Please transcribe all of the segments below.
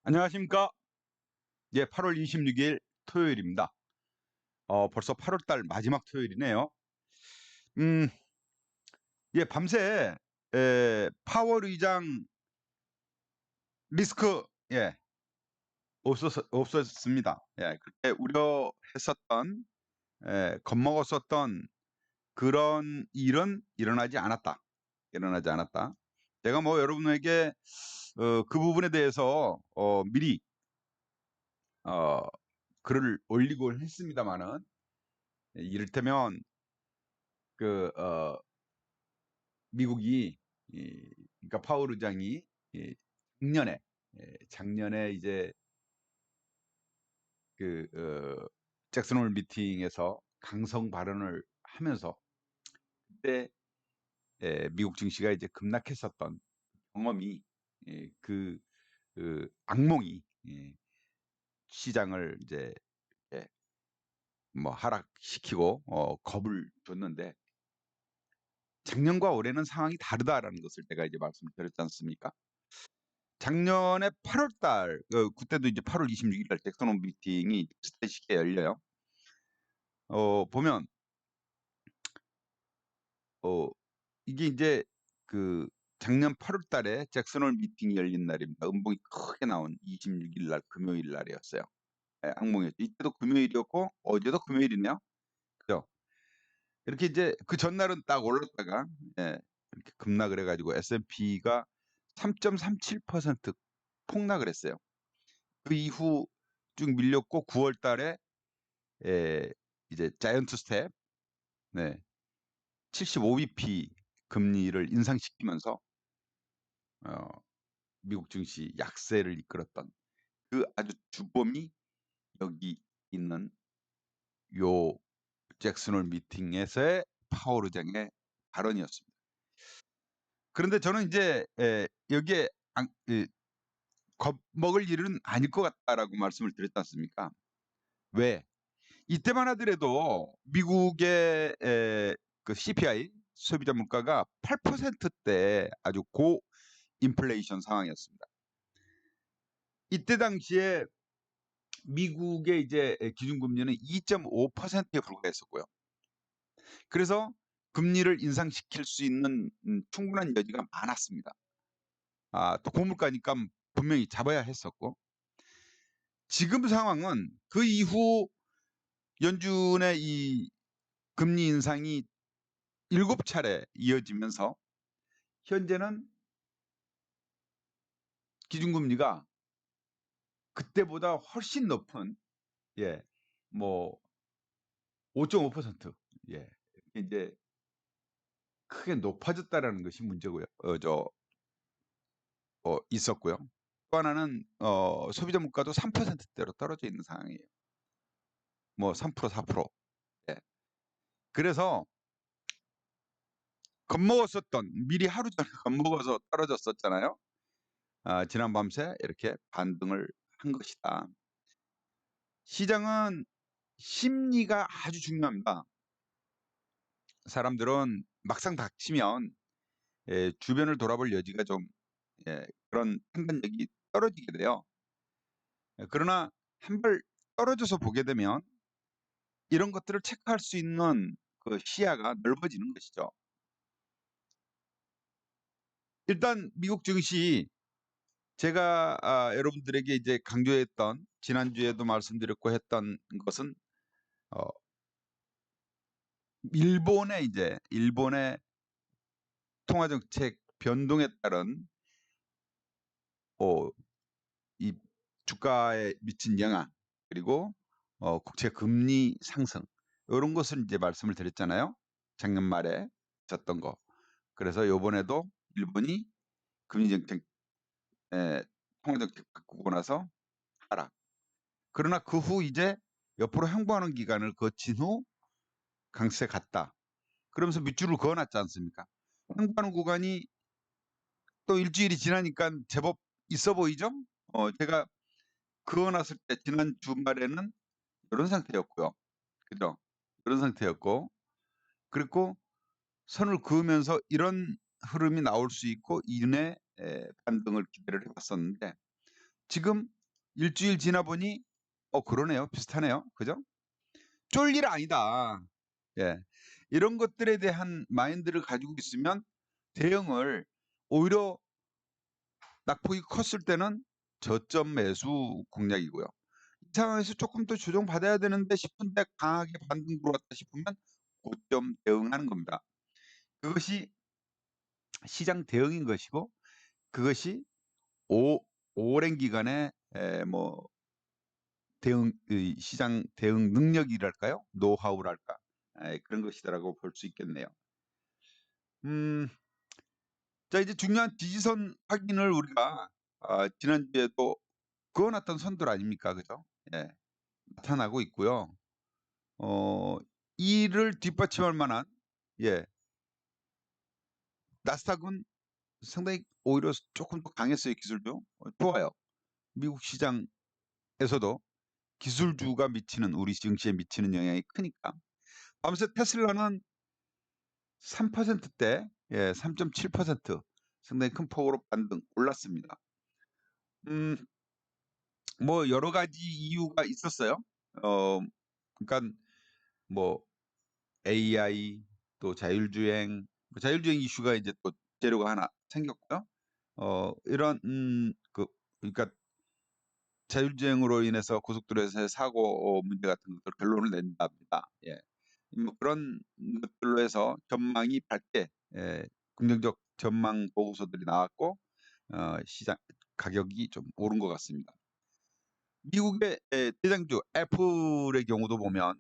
안녕하십니까. 예, 8월 26일 토요일입니다. 벌써 8월 달 마지막 토요일이네요. 음, 예, 밤새 파월 의장 리스크, 예, 없었습니다. 예, 그렇게 우려했었던, 겁먹었었던 그런 일은 일어나지 않았다. 제가 뭐 여러분에게 그 부분에 대해서 미리 어, 글을 올리곤 했습니다만은, 이를테면 그 미국이 그러니까 파월 의장이 이 작년에 작년에 이제 그 잭슨홀 미팅에서 강성 발언을 하면서 그때 미국 증시가 이제 급락했었던 경험이, 그 악몽이 시장을 이제 예, 뭐 하락시키고 겁을 줬는데, 작년과 올해는 상황이 다르다라는 것을 제가 이제 말씀드렸지 않습니까? 작년에 8월 달, 그때도 이제 8월 26일 날 잭슨 미팅이 비슷하게 열려요. 보면, 이게 이제 그 작년 8월 달에 잭슨홀 미팅이 열린 날입니다. 음봉이 크게 나온 26일 날 금요일 날이었어요. 악몽이었죠. 이때도 금요일이었고, 어제도 금요일이네요. 그죠? 이렇게 이제 그 전날은 딱 올랐다가, 이렇게 급락을 해가지고 S&P가 3.37% 폭락을 했어요. 그 이후 쭉 밀렸고 9월 달에 이제 자이언트 스텝, 네, 75bp 금리를 인상시키면서 어, 미국 증시 약세를 이끌었던 그 아주 주범이 여기 있는 요 잭슨홀 미팅에서의 파월 의장의 발언이었습니다. 그런데 저는 이제 여기에 겁먹을 일은 아닐 것 같다라고 말씀을 드렸지 않습니까? 왜? 이때만 하더라도 미국의 그 CPI 소비자 물가가 8%대 아주 고 인플레이션 상황이었습니다. 이때 당시에 미국의 이제 기준금리는 2.5%에 불과했었고요. 그래서 금리를 인상시킬 수 있는 충분한 여지가 많았습니다. 또 고물가니까 분명히 잡아야 했었고, 지금 상황은 그 이후 연준의 이 금리 인상이 7차례 이어지면서 현재는 기준금리가 그때보다 훨씬 높은, 예, 뭐 5.5%, 예, 이제 크게 높아졌다라는 것이 문제고요. 있었고요. 또 하나는 소비자 물가도 3%대로 떨어져 있는 상황이에요. 뭐 3%, 4%. 예. 그래서 미리 하루 전에 겁먹어서 떨어졌었잖아요. 지난 밤새 이렇게 반등을 한 것이다. 시장은 심리가 아주 중요합니다. 사람들은 막상 닥치면 주변을 돌아볼 여지가 좀, 그런 판단력이 떨어지게 돼요. 그러나 한 발 떨어져서 보게 되면 이런 것들을 체크할 수 있는 그 시야가 넓어지는 것이죠. 일단 미국 증시, 제가 여러분들에게 이제 강조했던, 지난주에도 말씀드렸고 했던 것은 어, 일본의 통화정책 변동에 따른 이 주가에 미친 영향, 그리고 국채 금리 상승, 이런 것을 이제 말씀을 드렸잖아요. 작년 말에 있었던 거. 그래서 요번에도 일본이 금리 정책, 통화 정책 바꾸고 나서 하락. 그러나 그 후 이제 옆으로 행보하는 기간을 거친 후 강세 갔다. 그러면서 밑줄을 그어놨지 않습니까? 행보하는 구간이 또 일주일이 지나니까 제법 있어 보이죠? 제가 그어놨을 때 지난 주말에는 이런 상태였고요. 그죠? 그런 상태였고, 그리고 선을 그으면서 이런 흐름이 나올 수 있고 이내 반등을 기대를 해봤었는데, 지금 일주일 지나 보니 그러네요. 비슷하네요. 그죠? 쫄 일 아니다. 예. 이런 것들에 대한 마인드를 가지고 있으면 대응을 오히려 낙폭이 컸을 때는 저점 매수 공략이고요. 이 상황에서 조금 더 조정받아야 되는데 싶은데 강하게 반등 들어왔다 싶으면 고점 대응하는 겁니다. 그것이 시장 대응인 것이고, 그것이 오 오랜 기간의 뭐 대응 의 시장 대응 능력이랄까요? 노하우랄까? 그런 것이다라고 볼 수 있겠네요. 음 자, 이제 중요한 지지선 확인을 우리가 지난주에도 그어 놨던 선들 아닙니까? 그죠? 예. 나타나고 있고요. 이를 뒷받침할 만한, 예, 나스닥은 상당히 오히려 조금 더 강했어요. 기술주. 좋아요. 미국 시장에서도 기술주가 미치는, 우리 증시에 미치는 영향이 크니까. 밤새 테슬라는 3%대, 3.7% 상당히 큰 폭으로 반등 올랐습니다. 뭐 여러 가지 이유가 있었어요. 어 그러니까 뭐 AI, 또 자율주행, 자율주행 이슈가 이제 또 재료가 하나 생겼고요. 이런 그러니까 자율주행으로 인해서 고속도로에서의 사고 문제 같은 것들 결론을 낸답니다. 예. 뭐 그런 것들로 해서 전망이 밝게, 긍정적 전망 보고서들이 나왔고, 시장 가격이 좀 오른 것 같습니다. 미국의 대장주 애플의 경우도 보면,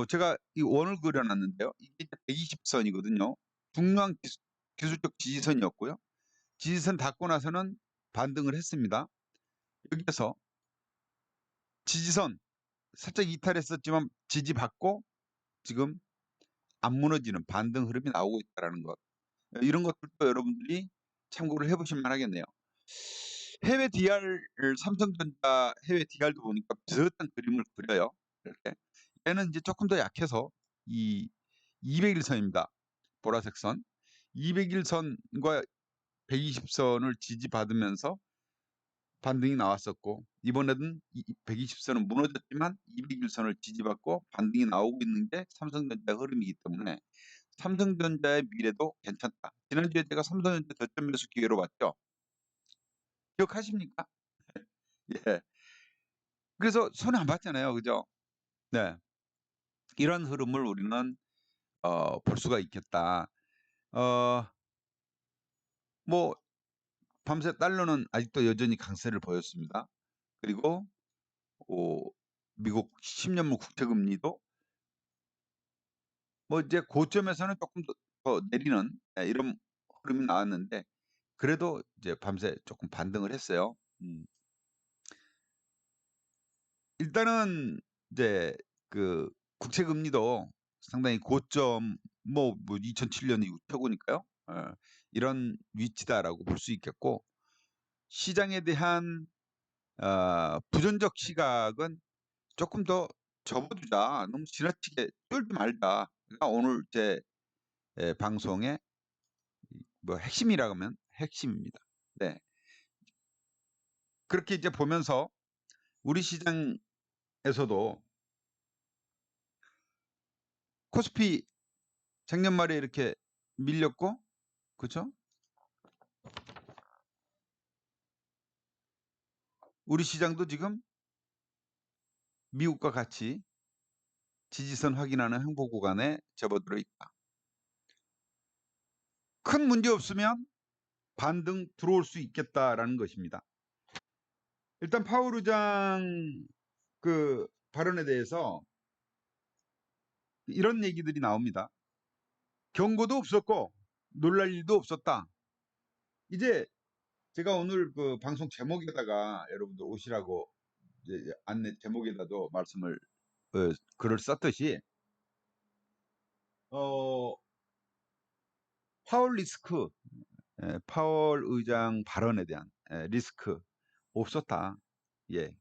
제가 이 원을 그려 놨는데요. 이게 120선이거든요. 중요한 기술적 지지선이었고요. 지지선 닫고 나서는 반등을 했습니다. 여기에서 지지선 살짝 이탈했었지만 지지받고 지금 안 무너지는 반등 흐름이 나오고 있다는 것. 이런 것들도 여러분들이 참고를 해 보실 만하겠네요. 해외 DR, 삼성전자 해외 DR도 보니까 비슷한 그림을 그려요. 이렇게. 얘는 이제 조금 더 약해서 이 200일선입니다. 보라색 선. 200일선과 120선을 지지받으면서 반등이 나왔었고, 이번에는 120선은 무너졌지만 200일선을 지지받고 반등이 나오고 있는 게 삼성전자 흐름이기 때문에 삼성전자의 미래도 괜찮다. 지난주에 제가 삼성전자 저점 매수 기회로 봤죠. 기억하십니까? 예. 그래서 손해 안 봤잖아요. 그죠? 네. 이런 흐름을 우리는 볼 수가 있겠다. 어 뭐 밤새 달러는 아직도 여전히 강세를 보였습니다. 그리고 미국 10년물 국채 금리도 뭐 이제 고점에서는 조금 더 내리는, 이런 흐름이 나왔는데, 그래도 이제 밤새 조금 반등을 했어요. 일단은 이제 그 국채 금리도 상당히 고점, 뭐 2007년 이후 최고니까요. 이런 위치다라고 볼 수 있겠고, 시장에 대한 부정적 시각은 조금 더 접어두자. 너무 지나치게 쫄지 말자. 가 오늘 제 방송의 뭐 핵심이라고 하면 핵심입니다. 네. 그렇게 이제 보면서 우리 시장에서도 코스피 작년 말에 이렇게 밀렸고, 그죠? 우리 시장도 지금 미국과 같이 지지선 확인하는 행보 구간에 접어들어 있다. 큰 문제 없으면 반등 들어올 수 있겠다라는 것입니다. 일단 파월 의장 그 발언에 대해서 이런 얘기들이 나옵니다. 경고도 없었고 놀랄 일도 없었다. 이제 제가 오늘 그 방송 제목에다가 여러분들 오시라고 이제 안내 제목에다도 말씀을 글을 썼듯이, 어, 파월 리스크, 파월 의장 발언에 대한 리스크 없었다. 예.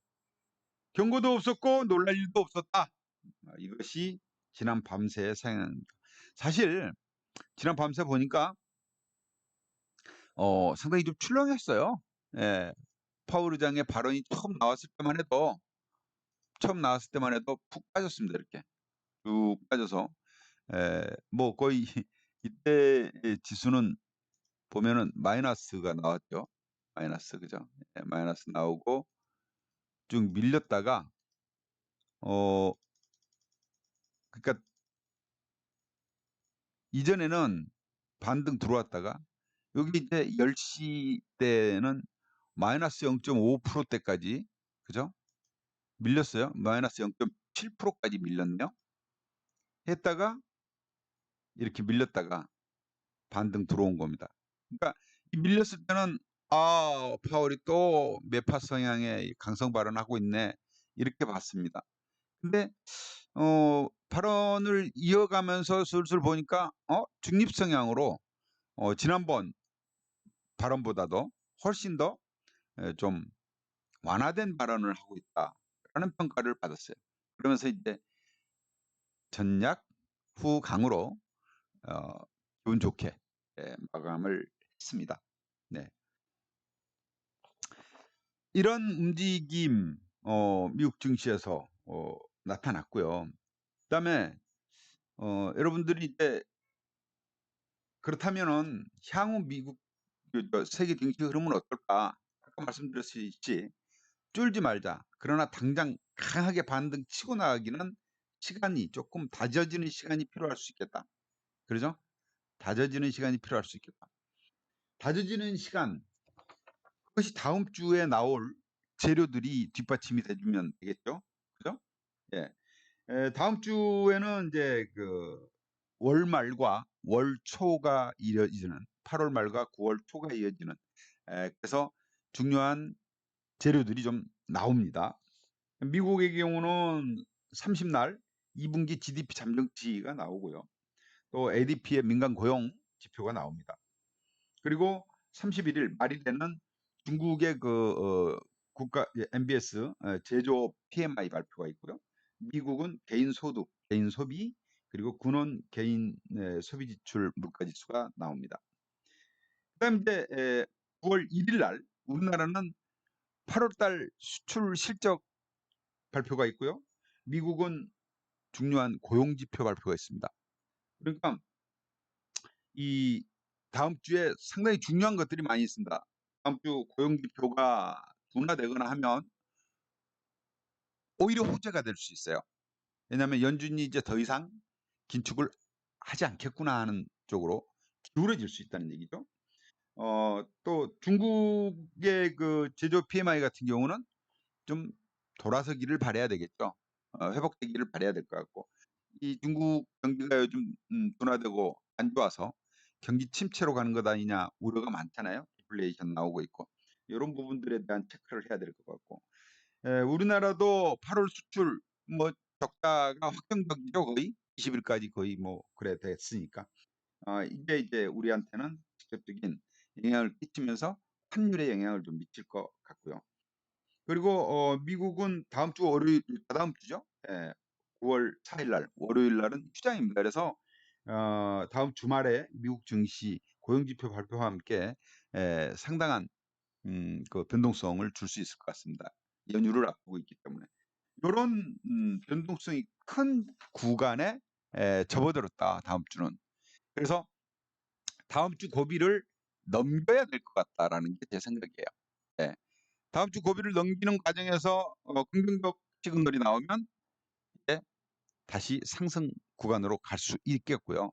경고도 없었고 놀랄 일도 없었다. 이것이 지난 밤새 상황입니다. 사실 지난 밤새 보니까 상당히 좀 출렁했어요. 예. 파월 의장의 발언이 처음 나왔을 때만 해도 푹 빠졌습니다. 이렇게 쭉 빠져서 뭐 거의 이때 지수는 보면은 마이너스가 나왔죠. 마이너스, 그죠? 마이너스 나오고 쭉 밀렸다가 그러니까 이전에는 반등 들어왔다가 여기 이제 10시 때는 마이너스 0.5%대까지, 그죠? 밀렸어요. 마이너스 0.7%까지 밀렸네요. 했다가 이렇게 밀렸다가 반등 들어온 겁니다. 그러니까 이 밀렸을 때는 파월이 또 매파 성향의 강성 발언하고 있네, 이렇게 봤습니다. 근데 발언을 이어가면서 슬슬 보니까 중립 성향으로 지난번 발언보다도 훨씬 더 좀 완화된 발언을 하고 있다라는 평가를 받았어요. 그러면서 이제 전략 후 강으로 기분 좋게 마감을 했습니다. 네. 이런 움직임 미국 증시에서 나타났고요. 그다음에 여러분들이 이제 그렇다면은 향후 미국 세계 증시 흐름은 어떨까? 아까 말씀드렸듯이 쫄지 말자. 그러나 당장 강하게 반등 치고 나가기는 시간이 조금 다져지는 시간이 필요할 수 있겠다. 그러죠? 다져지는 시간이 필요할 수 있겠다. 다져지는 시간, 그것이 다음 주에 나올 재료들이 뒷받침이 돼주면 되겠죠? 그죠? 예. 다음 주에는 이제 그 월 말과 월 초가 이어지는 8월 말과 9월 초가 이어지는 그래서 중요한 재료들이 좀 나옵니다. 미국의 경우는 30날 2분기 GDP 잠정치가 나오고요. 또 ADP의 민간 고용 지표가 나옵니다. 그리고 31일 말이 되는 중국의 국가 MBS 제조업 PMI 발표가 있고요. 미국은 개인 소득, 개인 소비, 그리고 군원 개인 소비 지출 물가 지수가 나옵니다. 그다음 이제 9월 1일 날 우리나라는 8월 달 수출 실적 발표가 있고요. 미국은 중요한 고용 지표 발표가 있습니다. 그러니까 이 다음 주에 상당히 중요한 것들이 많이 있습니다. 다음 주 고용 지표가 둔화되거나 하면 오히려 호재가 될 수 있어요. 왜냐하면 연준이 이제 더 이상 긴축을 하지 않겠구나 하는 쪽으로 기울어질 수 있다는 얘기죠. 또 중국의 그 제조 PMI 같은 경우는 좀 돌아서기를 바라야 되겠죠. 회복되기를 바라야 될 것 같고, 이 중국 경기가 요즘 둔화되고 안 좋아서 경기 침체로 가는 것 아니냐 우려가 많잖아요. 디플레이션 나오고 있고 이런 부분들에 대한 체크를 해야 될 것 같고, 우리나라도 8월 수출 뭐 적자가 확정적이죠. 거의 20일까지 거의 뭐 그래 됐으니까 이제 우리한테는 직접적인 영향을 끼치면서 환율에 영향을 좀 미칠 것 같고요. 그리고 미국은 다음 주 월요일, 다다음 주죠. 9월 4일 날 월요일 날은 휴장입니다. 그래서 다음 주말에 미국 증시 고용지표 발표와 함께 상당한 그 변동성을 줄 수 있을 것 같습니다. 연휴를 앞두고 있기 때문에 이런 변동성이 큰 구간에 접어들었다. 다음 주는. 그래서 다음 주 고비를 넘겨야 될 것 같다라는 게 제 생각이에요. 예. 다음 주 고비를 넘기는 과정에서 긍정적 시그널이 나오면 이제 다시 상승 구간으로 갈 수 있겠고요.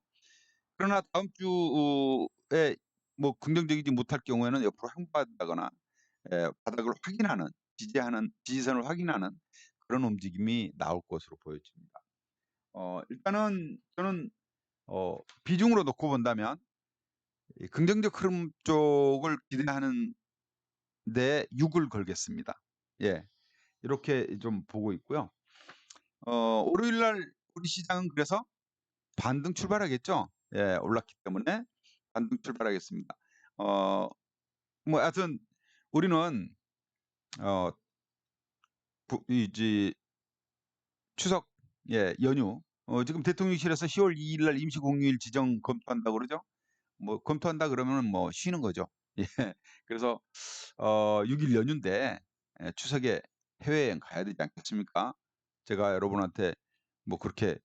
그러나 다음 주에 뭐 긍정적이지 못할 경우에는 옆으로 항복한다거나 바닥을 확인하는, 지지선을 확인하는 그런 움직임이 나올 것으로 보여집니다. 일단은 저는 비중으로 놓고 본다면 이 긍정적 흐름 쪽을 기대하는 데 6을 걸겠습니다. 예, 이렇게 좀 보고 있고요. 월요일 날 우리 시장은 그래서 반등 출발하겠죠. 예, 올랐기 때문에 반등 출발하겠습니다. 뭐 하여튼 우리는 이제 추석 연휴 지금 대통령실에서 10월 2일 날 임시 공휴일 지정 검토한다고 그러죠. 뭐 검토한다 그러면 뭐 쉬는 거죠. 예. 그래서 6일 연휴인데 추석에 해외여행 가야 되지 않겠습니까? 제가 여러분한테 뭐 그렇게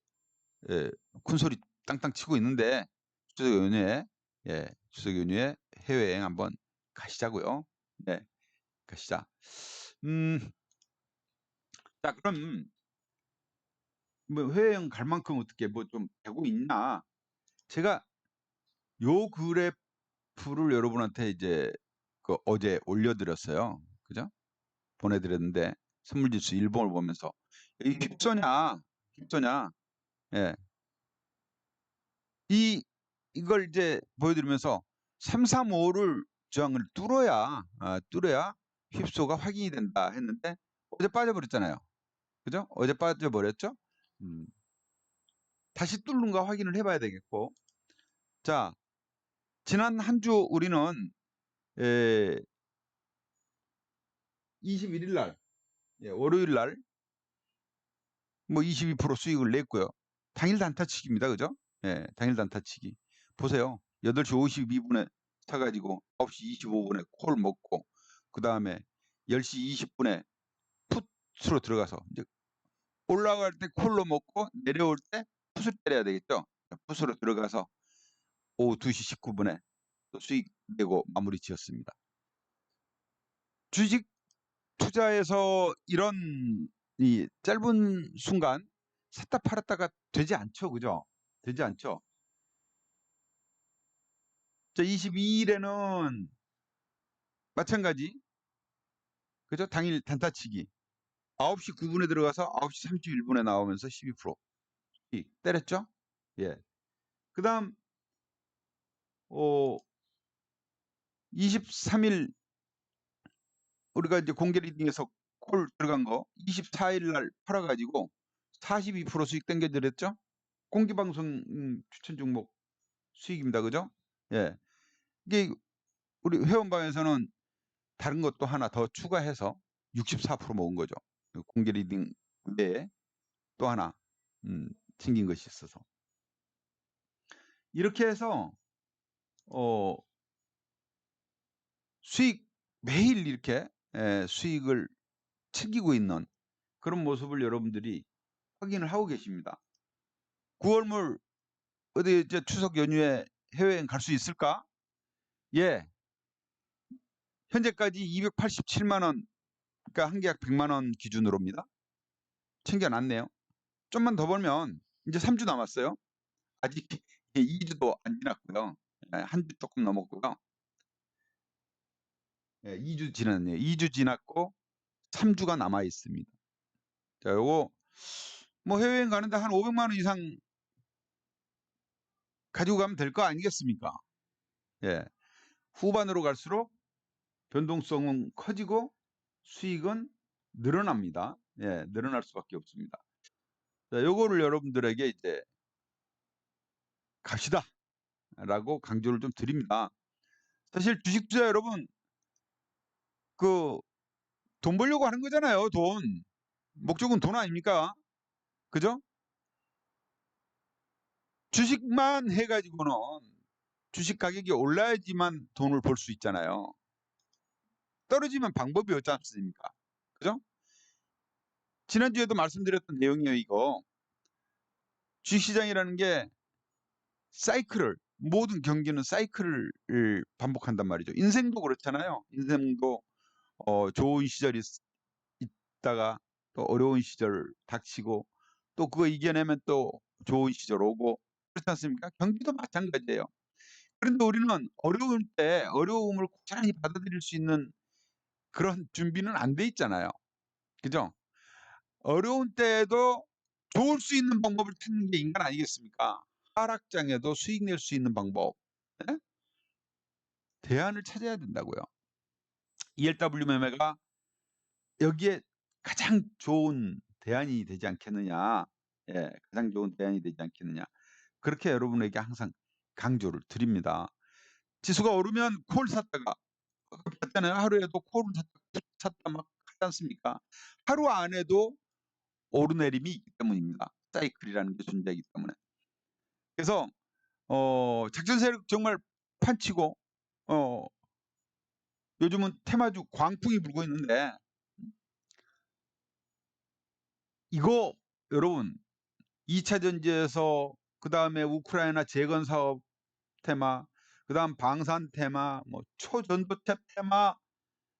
예 큰소리 땅땅 치고 있는데 추석 연휴에 추석 연휴에 해외여행 한번 가시자고요. 네. 가시자. 음 자 그럼 뭐 해외여행 갈 만큼 어떻게 뭐 좀 되고 있나? 제가 요 그래프를 여러분한테 이제 어제 올려 드렸어요. 그죠? 보내 드렸는데 선물 지수 일봉을 보면서 이 휩쏘냐. 예. 이걸 이제 보여 드리면서 3, 3, 5를 저항을 뚫어야 휩소가 확인이 된다 했는데 어제 빠져버렸잖아요. 그죠? 어제 빠져버렸죠? 음. 다시 뚫는가 확인을 해 봐야 되겠고. 자, 지난 한 주 우리는 에 21일 날 월요일 날 뭐 22% 수익을 냈고요. 당일 단타치기입니다. 그죠? 예, 당일 단타치기. 보세요. 8시 52분에 사 가지고 9시 25분에 콜 먹고 그다음에 10시 20분에 풋으로 들어가서 이제 올라갈 때 콜로 먹고 내려올 때 풋을 때려야 되겠죠? 풋으로 들어가서 오후 2시 19분에 또 수익 내고 마무리 지었습니다. 주식 투자에서 이런 이 짧은 순간 샀다 팔았다가 되지 않죠. 그죠? 되지 않죠. 자, 22일에는 마찬가지. 그죠? 당일 단타치기. 9시 9분에 들어가서 9시 31분에 나오면서 12% 수익 때렸죠? 예. 그다음 23일 우리가 이제 공개 리딩에서 콜 들어간 거 24일 날 팔아 가지고 42% 수익 당겨 드렸죠? 공개 방송 추천 종목 수익입니다. 그죠? 예. 이게 우리 회원방에서는 다른 것도 하나 더 추가해서 64% 모은 거죠. 공개 리딩 외에 또 하나 챙긴 것이 있어서. 이렇게 해서 어 수익 매일 이렇게 수익을 챙기고 있는 그런 모습을 여러분들이 확인을 하고 계십니다. 9월물 어디 이제 추석 연휴에 해외여행 갈 수 있을까? 예. 현재까지 287만 원, 그러니까 한 계약 100만 원 기준으로입니다. 챙겨놨네요. 좀만 더 벌면 이제 3주 남았어요. 아직 2주도 안 지났고요. 한 주 조금 넘었고요. 2주 지났네요. 2주 지났고 3주가 남아 있습니다. 자, 요거 뭐 해외여행 가는데 한 500만 원 이상 가지고 가면 될 거 아니겠습니까? 예. 후반으로 갈수록 변동성은 커지고 수익은 늘어납니다. 예, 늘어날 수밖에 없습니다. 자, 요거를 여러분들에게 이제 갑시다라고 강조를 좀 드립니다. 사실 주식 투자 여러분 그 돈 벌려고 하는 거잖아요. 돈. 목적은 돈 아닙니까? 그죠? 주식만 해 가지고는 주식 가격이 올라야지만 돈을 벌 수 있잖아요. 떨어지면 방법이 없지 않습니까? 그죠? 지난주에도 말씀드렸던 내용이에요, 이거. 주식시장이라는 게 사이클을 모든 경기는 사이클을 반복한단 말이죠. 인생도 그렇잖아요. 인생도 좋은 시절이 있다가 또 어려운 시절 닥치고 또 그거 이겨내면 또 좋은 시절 오고 그렇지 않습니까? 경기도 마찬가지예요. 그런데 우리는 어려울 때 어려움을 고스란히 받아들일 수 있는 그런 준비는 안 돼 있잖아요. 그죠? 어려운 때에도 좋을 수 있는 방법을 찾는 게 인간 아니겠습니까? 하락장에도 수익 낼 수 있는 방법. 예? 대안을 찾아야 된다고요. ELW 매매가 여기에 가장 좋은 대안이 되지 않겠느냐. 예, 가장 좋은 대안이 되지 않겠느냐. 그렇게 여러분에게 항상 강조를 드립니다. 지수가 오르면 콜 샀다가 봤잖아요. 하루에도 콜을 샀다 막 하지 않습니까? 하루 안에도 오르내림이 있기 때문입니다. 사이클이라는 게 존재하기 때문에. 그래서 작전 세력 정말 판치고 어 요즘은 테마주 광풍이 불고 있는데 이거 여러분 2차 전지에서 그 다음에 우크라이나 재건 사업 테마, 그 다음 방산 테마, 뭐 초전도체 테마,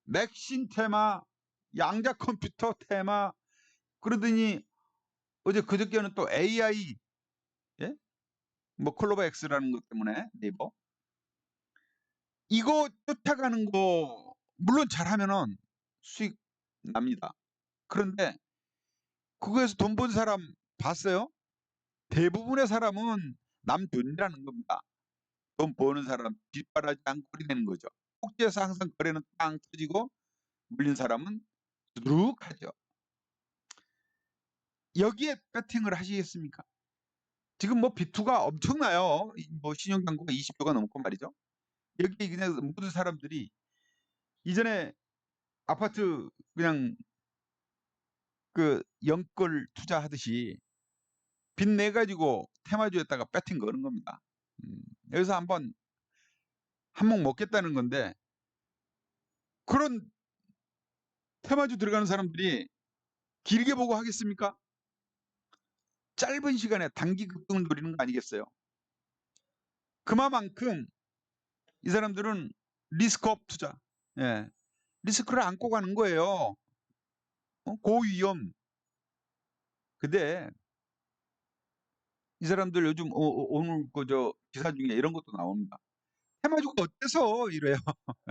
맥신 테마, 양자 컴퓨터 테마, 그러더니 어제 그저께는 또 AI, 예? 뭐 클로버 X라는 것 때문에 네이버 이거 쫓아가는 거 물론 잘하면은 수익 납니다. 그런데 그거에서 돈 번 사람 봤어요? 대부분의 사람은 남 돈이라는 겁니다. 돈 버는 사람 뒷바라지 않고 거리내는 거죠. 꼭지에서 항상 거래는 땅 터지고 물린 사람은 두둑하죠. 여기에 배팅을 하시겠습니까? 지금 뭐 비투가 엄청나요. 뭐 신용당국가 20조가 넘고 말이죠. 여기 그냥 모든 사람들이 이전에 아파트 그냥 그 영끌 투자하듯이 빚 내 가지고 테마주에다가 배팅 거는 겁니다. 여기서 한번 한몫 먹겠다는 건데 그런 테마주 들어가는 사람들이 길게 보고 하겠습니까? 짧은 시간에 단기 급등을 노리는 거 아니겠어요? 그만큼 이 사람들은 리스크업 투자, 예, 리스크를 안고 가는 거예요. 고위험. 근데 이 사람들 요즘 오늘 그저 기사 중에 이런 것도 나옵니다. 테마주가 어때서 이래요.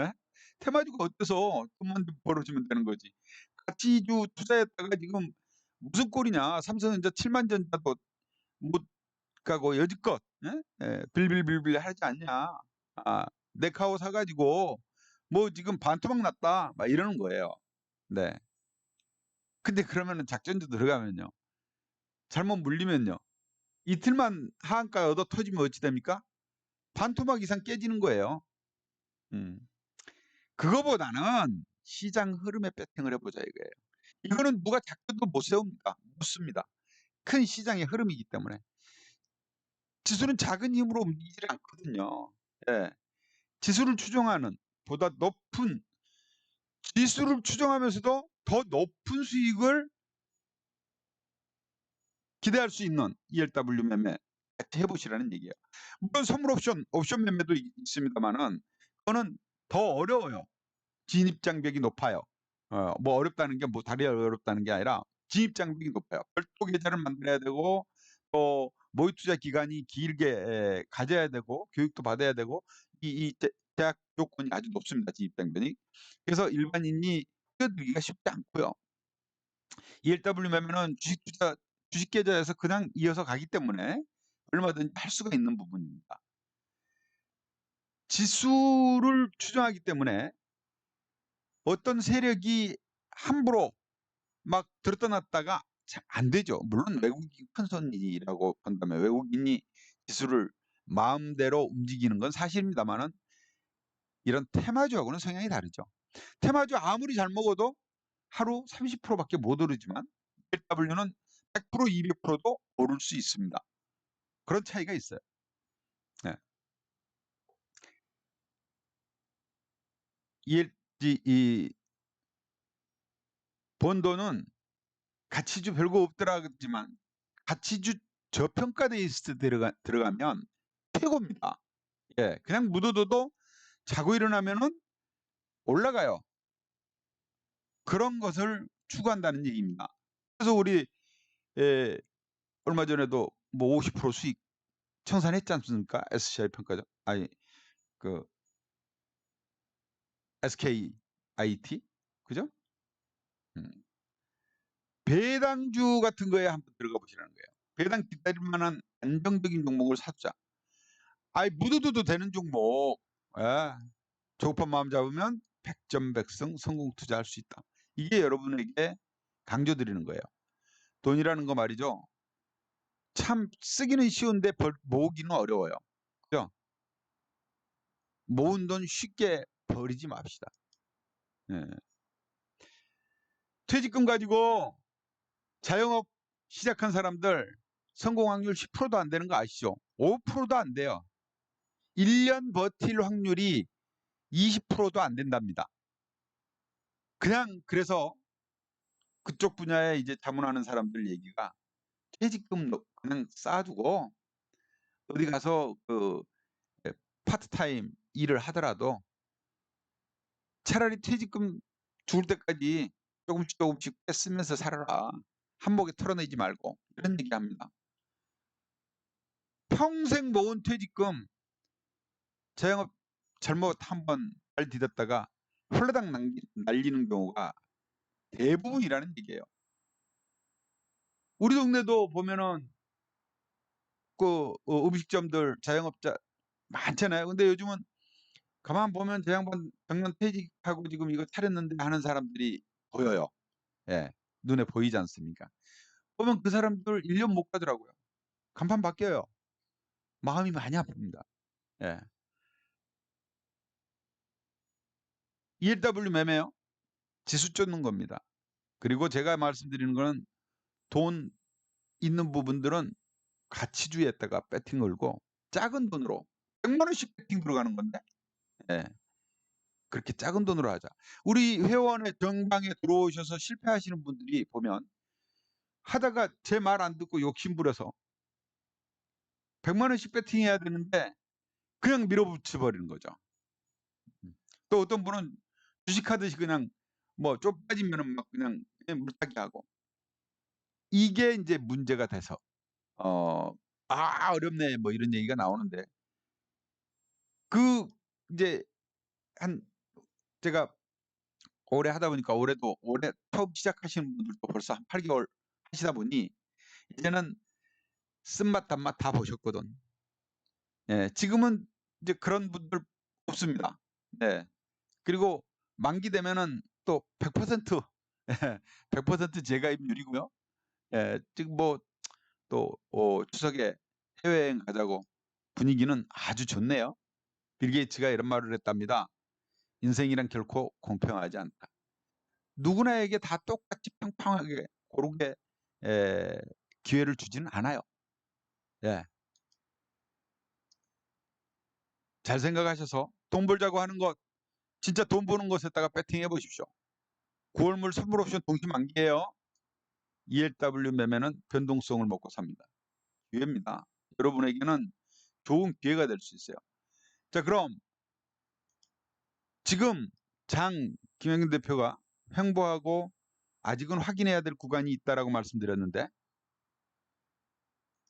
예? 테마주가 어때서 돈만 벌어주면 되는 거지. 가치주 투자했다가 지금 무슨 꼴이냐. 삼성전자 7만 전자도 못 가고 여지껏 예? 예, 빌빌빌빌 하지 않냐. 아, 네카오 사가지고 뭐 지금 반토막 났다 막 이러는 거예요. 네. 근데 그러면은 작전주 들어가면요. 잘못 물리면요. 이틀만 하한가 얻어 터지면 어찌 됩니까? 반토막 이상 깨지는 거예요. 음. 그거보다는 시장 흐름에 배팅을 해보자 이거예요. 이거는 누가 작전도 못 세웁니까? 못 씁니다. 큰 시장의 흐름이기 때문에. 지수는 작은 힘으로 움직이지 않거든요. 예. 지수를 추종하는 보다 높은 지수를 추종하면서도 더 높은 수익을 기대할 수 있는 ELW 매매 같이 해보시라는 얘기예요. 물론 선물 옵션 매매도 있습니다만은 그거는 더 어려워요. 진입 장벽이 높아요. 뭐 어렵다는 게 뭐 다리 어렵다는 게 아니라 진입 장벽이 높아요. 별도 계좌를 만들어야 되고 또 모의 투자 기간이 길게 가져야 되고 교육도 받아야 되고 이 대학 요건이 아주 높습니다. 진입 장벽이. 그래서 일반인이 뛰어들기가 쉽지 않고요. ELW 매매는 주식 계좌에서 그냥 이어서 가기 때문에 얼마든지 할 수가 있는 부분입니다. 지수를 추정하기 때문에 어떤 세력이 함부로 막 들었다 놨다가 잘 안 되죠. 물론 외국인이 큰 손이라고 본다면 외국인이 지수를 마음대로 움직이는 건 사실입니다만은 이런 테마주하고는 성향이 다르죠. 테마주 아무리 잘 먹어도 하루 30%밖에 못 오르지만 ELW는 100% 200%도 오를 수 있습니다. 그런 차이가 있어요. 네. 이 번 돈은 가치주 별거 없더라지만 가치주 저평가돼 있을 때 들어가면 최고입니다. 예, 그냥 묻어둬도 자고 일어나면은 올라가요. 그런 것을 추구한다는 얘기입니다. 그래서 우리 얼마 전에도 뭐 50% 수익 청산했지 않습니까? SCI 평가죠. 아니 그 SKIT 그죠? 배당주 같은 거에 한번 들어가 보시라는 거예요. 배당 기다릴 만한 안정적인 종목을 사자. 아이 묻어둬도 되는 종목. 예. 조급한 마음 잡으면 백전백승 성공 투자할 수 있다. 이게 여러분에게 강조드리는 거예요. 돈이라는 거 말이죠. 참 쓰기는 쉬운데 모으기는 어려워요. 그죠? 모은 돈 쉽게 버리지 맙시다. 예. 퇴직금 가지고 자영업 시작한 사람들 성공 확률 10%도 안 되는 거 아시죠? 5%도 안 돼요. 1년 버틸 확률이 20%도 안 된답니다. 그래서 그쪽 분야에 이제 자문하는 사람들 얘기가 퇴직금 그냥 쌓아두고 어디 가서 파트타임 일을 하더라도 차라리 퇴직금 죽을 때까지 조금씩 쓰면서 살아라. 한목에 털어내지 말고 이런 얘기합니다. 평생 모은 퇴직금 자영업 잘못 한번 발 디뎠다가 홀라당 날리는 경우가 대부분이라는 얘기예요. 우리 동네도 보면은 음식점들 자영업자 많잖아요. 근데 요즘은 가만 보면 저 양반 정년 퇴직하고 지금 이거 차렸는데 하는 사람들이 보여요. 예. 눈에 보이지 않습니까? 보면 그 사람들 1년 못 가더라고요. 간판 바뀌어요. 마음이 많이 아픕니다. 예. ELW 매매요. 지수 쫓는 겁니다. 그리고 제가 말씀드리는 거는 돈 있는 부분들은 가치주의에다가 배팅 걸고 작은 돈으로 100만 원씩 배팅 들어가는 건데. 예. 그렇게 작은 돈으로 하자. 우리 회원의 정방에 들어오셔서 실패하시는 분들이 보면 하다가 제 말 안 듣고 욕심부려서 100만 원씩 배팅해야 되는데 그냥 밀어붙여 버리는 거죠. 또 어떤 분은 주식하듯이 그냥 뭐 좀 빠지면은 막 그냥 물타기 하고 이게 이제 문제가 돼서 어렵네 뭐 이런 얘기가 나오는데 그 이제 한 제가 오래 하다 보니까 올해 처음 시작하시는 분들도 벌써 한 8개월 하시다 보니 이제는 쓴맛 단맛 다 보셨거든. 예, 지금은 이제 그런 분들 없습니다. 네. 그리고 만기 되면은 또 100% 예, 100% 재가입률이고요. 예, 지금 뭐 또 추석에 해외여행 가자고 분위기는 아주 좋네요. 빌 게이츠가 이런 말을 했답니다. 인생이란 결코 공평하지 않다. 누구나에게 다 똑같이 평평하게 고르게 기회를 주지는 않아요. 예. 잘 생각하셔서 돈 벌자고 하는 것 진짜 돈 버는 것에다가 배팅해 보십시오. 9월물 선물 옵션 동시 만기예요. ELW 매매는 변동성을 먹고 삽니다. 기회입니다. 여러분에게는 좋은 기회가 될 수 있어요. 자, 그럼 지금 김영균 대표가 횡보하고 아직은 확인해야 될 구간이 있다라고 말씀드렸는데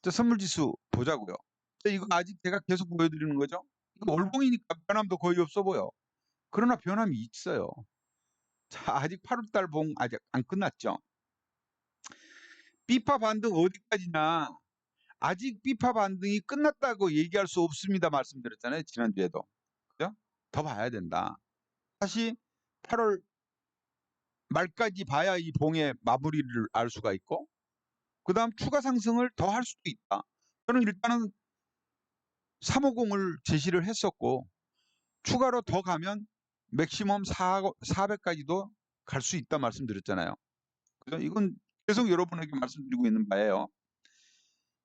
자, 선물지수 보자고요. 자, 이거 아직 제가 계속 보여드리는 거죠. 이거 월봉이니까 변함도 거의 없어 보여. 그러나 변함이 있어요. 자, 아직 8월달 봉 아직 안 끝났죠. 비파 반등 어디까지나 아직 비파 반등이 끝났다고 얘기할 수 없습니다. 말씀드렸잖아요. 지난주에도. 그죠? 더 봐야 된다. 다시 8월 말까지 봐야 이 봉의 마무리를 알 수가 있고 그다음 추가 상승을 더 할 수도 있다. 저는 일단은 350을 제시를 했었고 추가로 더 가면 맥시멈 400까지도 갈 수 있다 말씀드렸잖아요. 그죠? 이건 계속 여러분에게 말씀드리고 있는 바예요.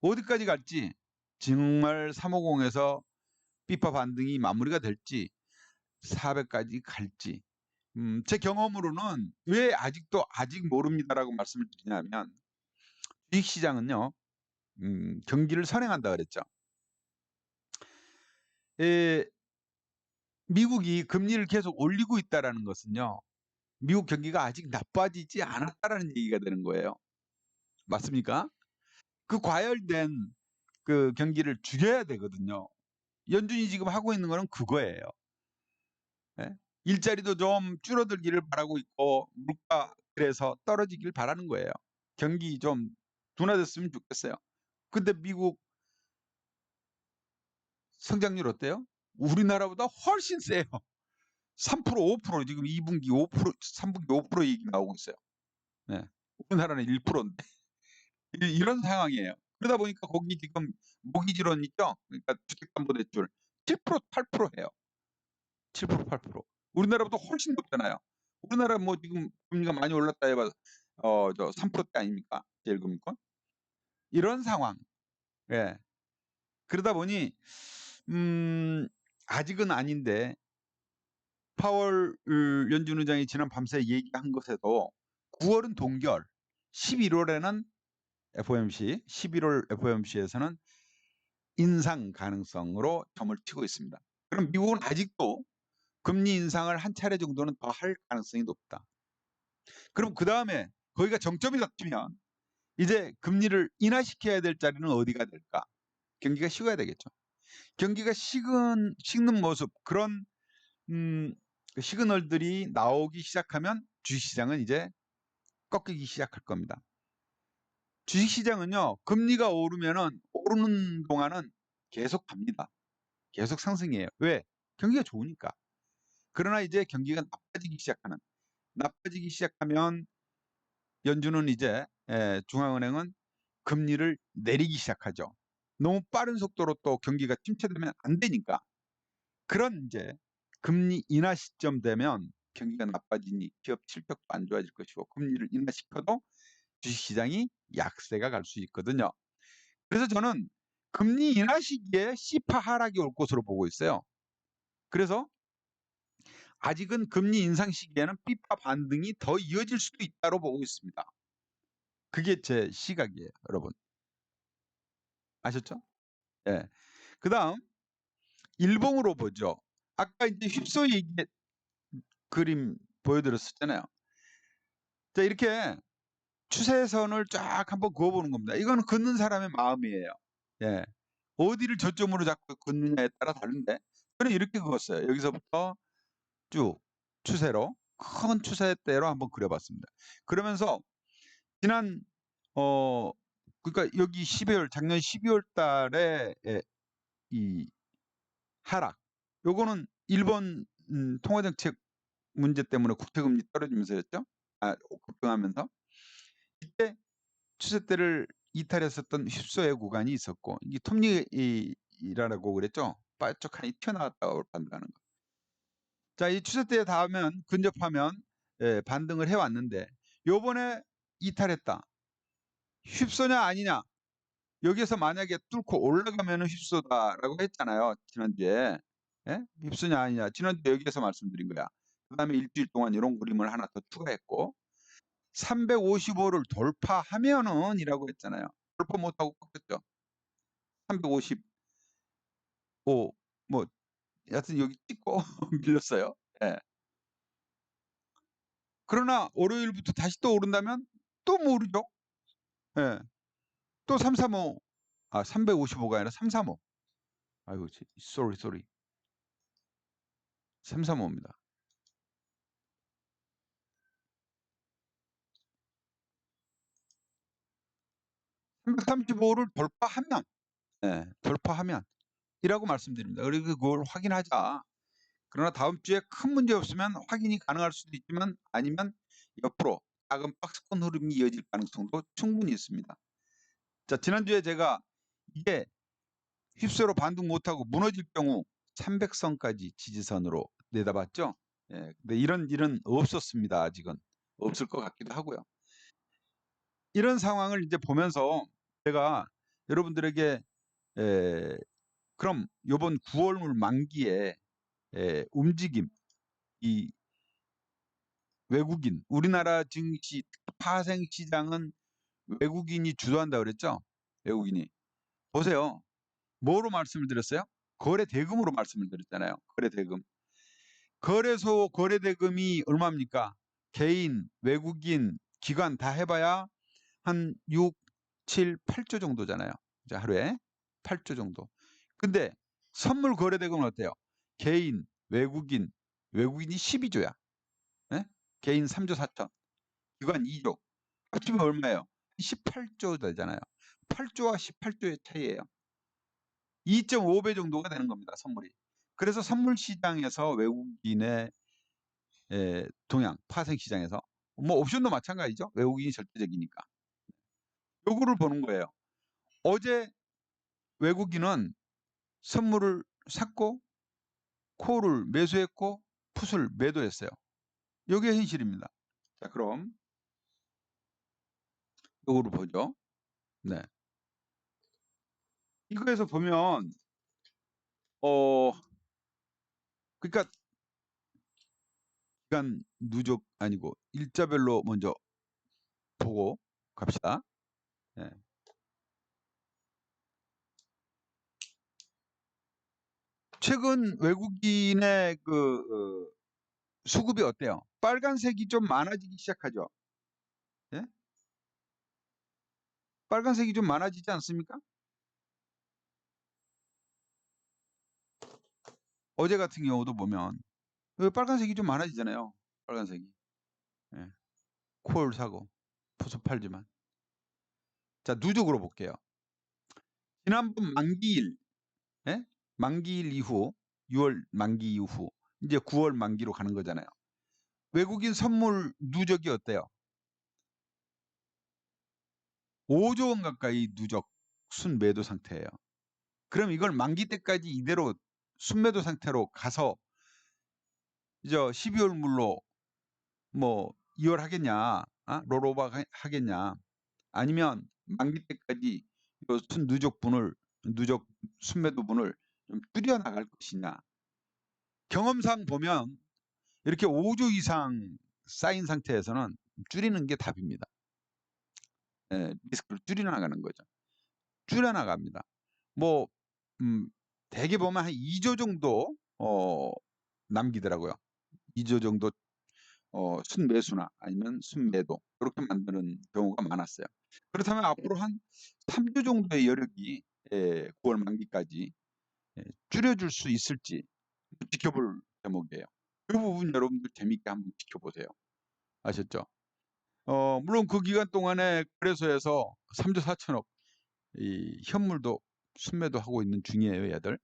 어디까지 갈지 정말 350에서 비파 반등이 마무리가 될지 400까지 갈지 제 경험으로는 왜 아직 모릅니다라고 말씀을 드리냐면 주식시장은요 경기를 선행한다 그랬죠. 에, 미국이 금리를 계속 올리고 있다라는 것은요 미국 경기가 아직 나빠지지 않았다라는 얘기가 되는 거예요. 맞습니까? 그 과열된 그 경기를 죽여야 되거든요. 연준이 지금 하고 있는 거는 그거예요. 예? 일자리도 좀 줄어들기를 바라고 있고 물가 그래서 떨어지길 바라는 거예요. 경기 좀 둔화됐으면 좋겠어요. 근데 미국 성장률 어때요? 우리나라보다 훨씬 세요. 3% 5% 지금 2분기 5% 3분기 5% 얘기 나오고 있어요. 네. 우리나라는 1%인데 이런 상황이에요. 그러다 보니까 거기 지금 모기지론 있죠? 그러니까 주택담보대출 7% 8% 해요. 7% 8%. 우리나라보다 훨씬 높잖아요. 우리나라 뭐 지금 금리가 많이 올랐다 해봐 저 3%대 아닙니까? 제일금리권. 이런 상황. 예. 그러다 보니 아직은 아닌데 파월 연준 의장이 지난 밤새 얘기한 것에도 9월은 동결, 11월에는 FOMC, 11월 FOMC에서는 인상 가능성으로 점을 치고 있습니다. 그럼 미국은 아직도 금리 인상을 한 차례 정도는 더 할 가능성이 높다. 그럼 그 다음에 거기가 정점이 잡히면 이제 금리를 인하시켜야 될 자리는 어디가 될까? 경기가 식어야 되겠죠. 경기가 식는 모습, 그런 시그널들이 나오기 시작하면 주식시장은 이제 꺾이기 시작할 겁니다. 주식시장은요, 금리가 오르면은 오르는 동안은 계속 갑니다. 계속 상승이에요. 왜? 경기가 좋으니까. 그러나 이제 경기가 나빠지기 시작하면 연준은 이제 중앙은행은 금리를 내리기 시작하죠. 너무 빠른 속도로 또 경기가 침체되면 안 되니까. 그런 이제 금리 인하 시점 되면 경기가 나빠지니 기업 실적도 안 좋아질 것이고, 금리를 인하시켜도 주식시장이 약세가 갈 수 있거든요. 그래서 저는 금리 인하 시기에 C파 하락이 올 것으로 보고 있어요. 그래서 아직은 금리 인상 시기에는 B파 반등이 더 이어질 수도 있다고 보고 있습니다. 그게 제 시각이에요, 여러분. 아셨죠? 예. 그 다음 일봉으로 보죠. 아까 이제 휩소 얘기 그림 보여드렸었잖아요. 자, 이렇게 추세선을 쫙 한번 그어보는 겁니다. 이거는 걷는 사람의 마음이에요. 예. 어디를 저점으로 잡고 걷느냐에 따라 다른데, 저는 이렇게 그었어요. 여기서부터 쭉 추세로, 큰 추세대로 한번 그려봤습니다. 그러면서 지난 그러니까 여기 작년 12월 달에 이 하락, 요거는 일본 통화정책 문제 때문에 국채금리 떨어지면서였죠. 급등하면서 이때 추세대를 이탈했었던 휩소의 구간이 있었고, 이게 톱니라고 그랬죠. 빠쩍하니 튀어나왔다고 판단하는 거. 자, 이 추세대에 닿으면 근접하면 반등을 해왔는데 요번에 이탈했다. 휩소냐 아니냐? 여기에서 만약에 뚫고 올라가면은 휩소다라고 했잖아요, 지난주에. 예? 휩소냐 아니냐? 지난주에 여기에서 말씀드린 거야. 그다음에 일주일 동안 이런 그림을 하나 더 추가했고, 355를 돌파하면은 이라고 했잖아요. 돌파 못하고 꺾였죠. 355, 뭐 여하튼 여기 찍고 밀렸어요. 예. 그러나 월요일부터 다시 또 오른다면 또 모르죠. 예. 또 335, 355가 아니라 335. 아이고, sorry. 335입니다. 335를 돌파하면, 돌파하면 이라고 말씀드립니다. 그리고 그걸 확인하자. 그러나 다음 주에 큰 문제 없으면 확인이 가능할 수도 있지만, 아니면 옆으로 작은 박스권 흐름이 이어질 가능성도 충분히 있습니다. 자, 지난주에 제가 이게 휩쓸어 반등 못하고 무너질 경우 300선까지 지지선으로 내다봤죠. 예, 근데 이런 일은 없었습니다. 아직은 없을 것 같기도 하고요. 이런 상황을 이제 보면서 제가 여러분들에게 그럼 이번 9월 만기에 움직임, 이 외국인, 우리나라 증시 파생 시장은 외국인이 주도한다 그랬죠? 외국인이. 보세요. 뭐로 말씀을 드렸어요? 거래 대금으로 말씀을 드렸잖아요. 거래 대금. 거래소 거래 대금이 얼마입니까? 개인, 외국인, 기관 다 해봐야 한 6, 7, 8조 정도잖아요. 자, 하루에 8조 정도. 근데 선물 거래 대금은 어때요? 개인, 외국인이 12조야. 예? 개인 3조 4천, 기관 2조. 합치면 얼마예요? 18조 되잖아요. 8조와 18조의 차이예요. 2.5배 정도가 되는 겁니다, 선물이. 그래서 선물 시장에서 외국인의 동향, 파생 시장에서, 뭐 옵션도 마찬가지죠. 외국인이 절대적이니까. 요거를 보는 거예요. 어제 외국인은 선물을 샀고 콜을 매수했고 풋을 매도했어요. 요게 현실입니다. 자, 그럼 요거를 보죠. 네. 이거에서 보면 그러니까 기간 누적 아니고 일자별로 먼저 보고 갑시다. 예. 최근 외국인의 수급이 어때요? 빨간색이 좀 많아지기 시작하죠. 예? 빨간색이 좀 많아지지 않습니까? 어제 같은 경우도 보면 빨간색이 좀 많아지잖아요. 빨간색이. 예. 콜 사고 포수 팔지만. 자, 누적으로 볼게요. 지난번 만기일, 예? 만기일 이후 6월 만기 이후 이제 9월 만기로 가는 거잖아요. 외국인 선물 누적이 어때요? 5조 원 가까이 누적 순매도 상태예요. 그럼 이걸 만기 때까지 이대로 순매도 상태로 가서 이제 12월 물로 뭐 2월 하겠냐, 롤오버 하겠냐, 아니면 만기 때까지 순 누적 순매도분을 좀 줄여 나갈 것이냐. 경험상 보면 이렇게 5조 이상 쌓인 상태에서는 줄이는 게 답입니다. 예, 리스크를 줄여 나가는 거죠. 줄여 나갑니다. 뭐 대개 보면 한 2조 정도 남기더라고요. 2조 정도 순매수나 아니면 순매도 이렇게 만드는 경우가 많았어요. 그렇다면 앞으로 한 3조 정도의 여력이 9월 만기까지 줄여줄 수 있을지 지켜볼 대목이에요. 그 부분 여러분들 재밌게 한번 지켜보세요. 아셨죠? 물론 그 기간 동안에 거래소에서 3조 4천억 이 현물도 순매도 하고 있는 중이에요, 얘들.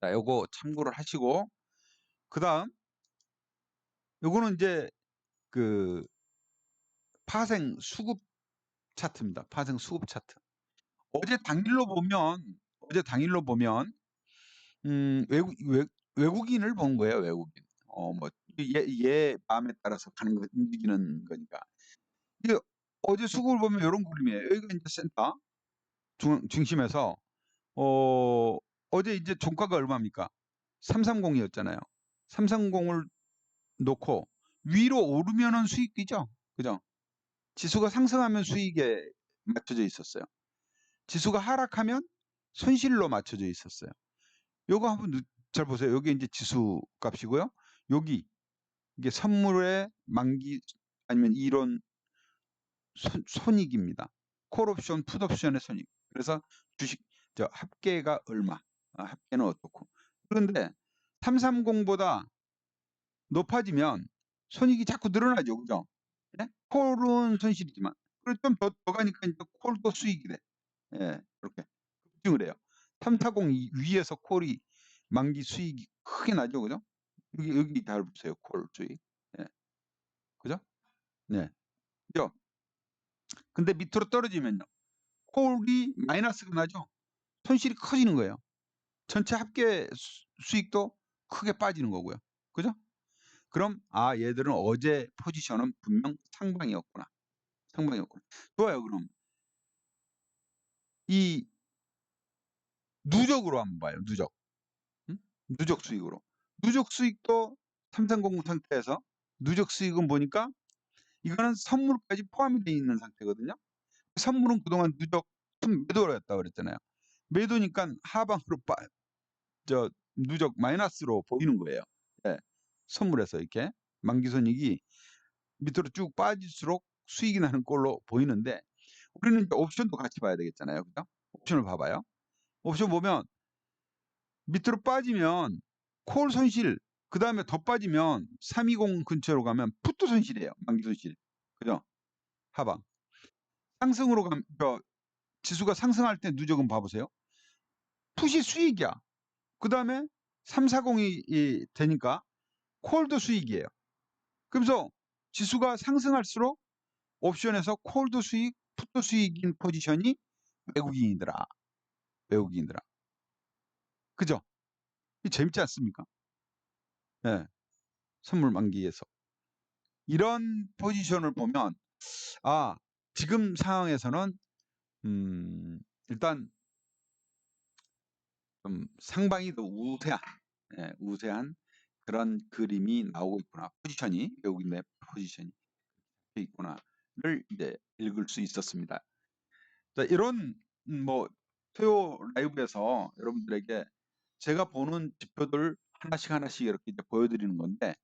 자, 요거 참고를 하시고 그다음 요거는 이제 그 파생 수급 차트입니다. 파생 수급 차트. 어제 당일로 보면 외국인을 본 거예요, 외국인. 뭐 얘 마음에 따라서 가는 거 움직이는 거니까. 이게 어제 수급을 보면 이런 그림이에요. 여기가 이제 센터 중심에서 어제 이제 종가가 얼마입니까? 330이었잖아요. 330을 놓고 위로 오르면은 수익이죠. 그죠? 지수가 상승하면 수익에 맞춰져 있었어요. 지수가 하락하면 손실로 맞춰져 있었어요. 요거 한번 잘 보세요. 여기 이제 지수 값이고요. 여기 이게 선물의 만기 아니면 이론 손익입니다. 콜옵션, 풋옵션의 손익. 그래서 주식 합계가 얼마, 합계는 어떻고. 그런데 330보다 높아지면 손익이 자꾸 늘어나죠, 그죠? 예? 콜은 손실이지만, 그리고 좀 더 가니까 이제 콜도 수익이 돼. 예, 이렇게 급증을 해요. 340 위에서 콜이 만기 수익이 크게 나죠, 그죠? 여기 잘 보세요, 콜 수익. 예, 그죠? 네, 그죠? 근데 밑으로 떨어지면요, 콜이 마이너스가 나죠. 손실이 커지는 거예요. 전체 합계 수익도 크게 빠지는 거고요. 그죠? 그럼 얘들은 어제 포지션은 분명 상방이었구나. 상방이었구나. 좋아요. 그럼 이 누적으로 한번 봐요. 누적. 응? 누적 수익으로. 누적 수익도 3300 상태에서 누적 수익은 보니까 이거는 선물까지 포함이 되어 있는 상태거든요. 선물은 그동안 누적 매도였다고 그랬잖아요. 매도니까 하방으로 누적 마이너스로 보이는 거예요. 예. 선물에서 이렇게 만기손익이 밑으로 쭉 빠질수록 수익이 나는 꼴로 보이는데 우리는 이제 옵션도 같이 봐야 되겠잖아요. 그죠? 옵션을 봐봐요. 옵션 보면 밑으로 빠지면 콜 손실, 그 다음에 더 빠지면 320 근처로 가면 풋도 손실이에요. 만기 손실. 그죠? 하방. 상승으로 가면, 지수가 상승할 때 누적은 봐보세요. 풋이 수익이야. 그 다음에 340이 되니까 콜도 수익이에요. 그래서 지수가 상승할수록 옵션에서 콜도 수익, 풋도 수익인 포지션이 외국인이더라. 외국인이더라. 그죠? 재밌지 않습니까? 네, 선물 만기에서. 이런 포지션을 보면 지금 상황에서는 일단 좀 상방이 더 우세한 그런 그림이 나오고 있구나. 포지션이, 외국인의 포지션이 있구나를 이제 읽을 수 있었습니다. 자, 이런 뭐 토요 라이브에서 여러분들에게 제가 보는 지표들 하나씩 이렇게 이제 보여드리는 건데,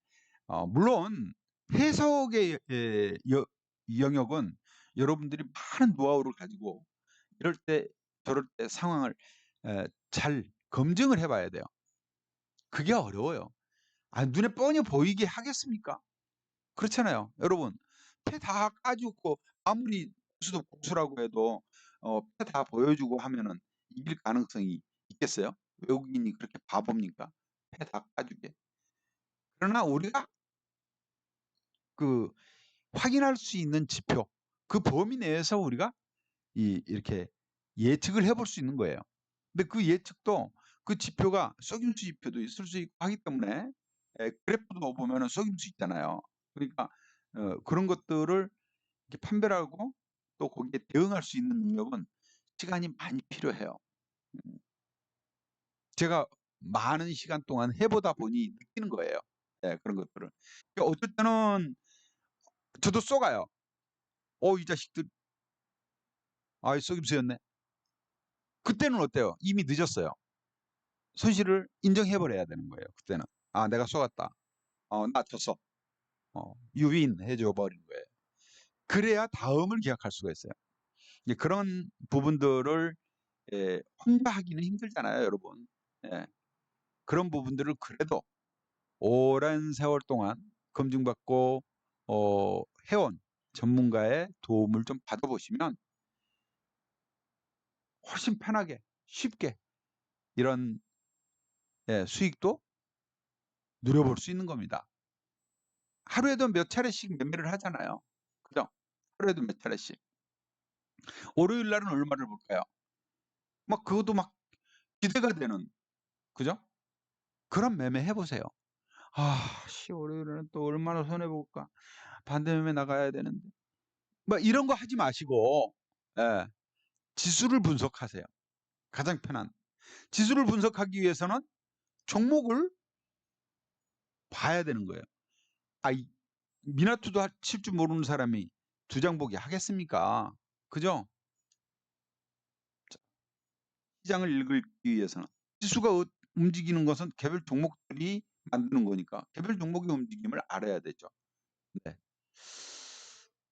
물론 해석의 영역은 여러분들이 많은 노하우를 가지고 이럴 때 저럴 때 상황을 잘 검증을 해봐야 돼요. 그게 어려워요. 눈에 뻔히 보이게 하겠습니까? 그렇잖아요. 여러분, 패 다 까주고 아무리 고수도 고수라고 해도 패 다 보여주고 하면은 이길 가능성이 있겠어요? 외국인이 그렇게 바보입니까? 패 다 까주게. 그러나 우리가 그 확인할 수 있는 지표, 그 범위 내에서 우리가 이렇게 예측을 해볼 수 있는 거예요. 근데 그 예측도 그 지표가 속임수 지표도 있을 수 있고 하기 때문에 그래프도 보면은 속임수 있잖아요. 그러니까 그런 것들을 이렇게 판별하고 또 거기에 대응할 수 있는 능력은 시간이 많이 필요해요. 제가 많은 시간 동안 해보다 보니 느끼는 거예요. 그런 것들을. 그러니까 어떨 때는 저도 쏘가요. 이 자식들, 속임수였네. 그때는 어때요? 이미 늦었어요. 손실을 인정해버려야 되는 거예요. 그때는. 내가 쏘갔다. 나 졌어. 유인 해줘 버린 거예요. 그래야 다음을 기약할 수가 있어요. 이제 그런 부분들을 혼자 하기는 힘들잖아요, 여러분. 예. 그런 부분들을 그래도 오랜 세월 동안 검증받고 해온 전문가의 도움을 좀 받아보시면 훨씬 편하게 쉽게 이런 수익도 누려볼 수 있는 겁니다. 하루에도 몇 차례씩 매매를 하잖아요. 그죠? 하루에도 몇 차례씩. 월요일 날은 얼마를 볼까요? 막 그것도 막 기대가 되는, 그죠? 그런 매매 해보세요. 월요일에는 또 얼마나 손해볼까? 반대 매매 나가야 되는데. 뭐 이런 거 하지 마시고, 지수를 분석하세요. 가장 편한. 지수를 분석하기 위해서는 종목을 봐야 되는 거예요. 미나투도 칠 줄 모르는 사람이 두 장 보기 하겠습니까? 그죠? 시장을 읽기 위해서는 지수가 움직이는 것은 개별 종목들이 만드는 거니까 개별 종목의 움직임을 알아야 되죠. 네.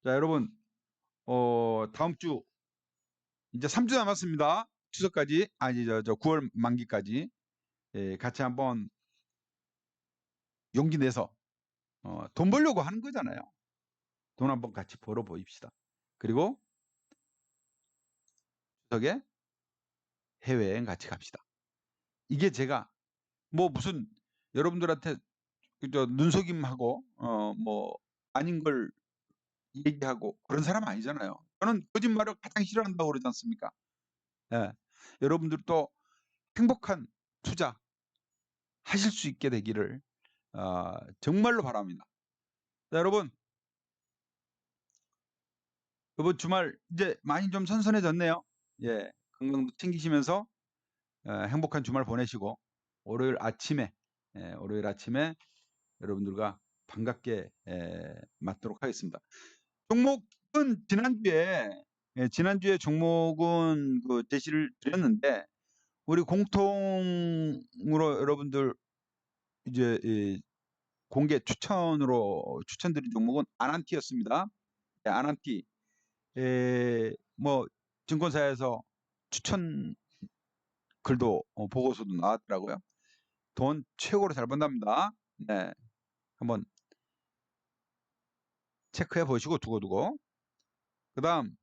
자, 여러분, 다음 주 이제 3주 남았습니다. 추석까지, 9월 만기까지 같이 한번 용기 내서 돈 벌려고 하는 거잖아요. 돈 한번 같이 벌어 보입시다. 그리고 추석에 해외여행 같이 갑시다. 이게 제가 뭐 무슨 여러분들한테 눈속임하고 뭐 아닌 걸 얘기하고 그런 사람 아니잖아요. 저는 거짓말을 가장 싫어한다고 그러지 않습니까? 여러분들도 행복한 투자 하실 수 있게 되기를 정말로 바랍니다. 자, 여러분, 이번 주말 이제 많이 좀 선선해졌네요. 건강도 챙기시면서 행복한 주말 보내시고 월요일 아침에 여러분들과 반갑게 맞도록 하겠습니다. 종목은 지난주에 종목은 그 제시를 드렸는데 우리 공통으로 여러분들 이제 공개 추천으로 추천드린 종목은 아난티였습니다. 아난티 뭐 증권사에서 추천 글도 보고서도 나왔더라고요. 돈 최고로 잘 번답니다. 네, 한번 체크해 보시고 두고두고. 그다음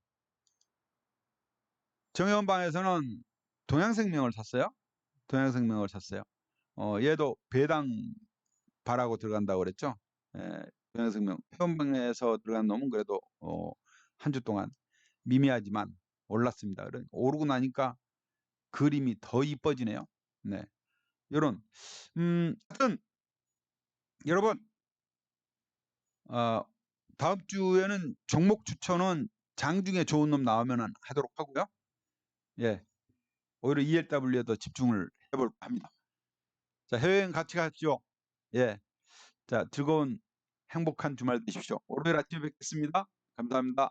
정혜원방에서는 동양생명을 샀어요. 얘도 배당 바라고 들어간다고 그랬죠. 동양생명 회원방에서 들어간 놈은 그래도 한 주 동안 미미하지만 올랐습니다. 오르고 나니까 그림이 더 이뻐지네요. 네, 이런 하여튼 여러분 다음 주에는 종목 추천은 장중에 좋은 놈 나오면 하도록 하고요. 오히려 ELW에 더 집중을 해볼까 합니다. 자, 해외여행 같이 가시죠. 예. 자, 즐거운 행복한 주말 되십시오. 월요일 아침에 뵙겠습니다. 감사합니다.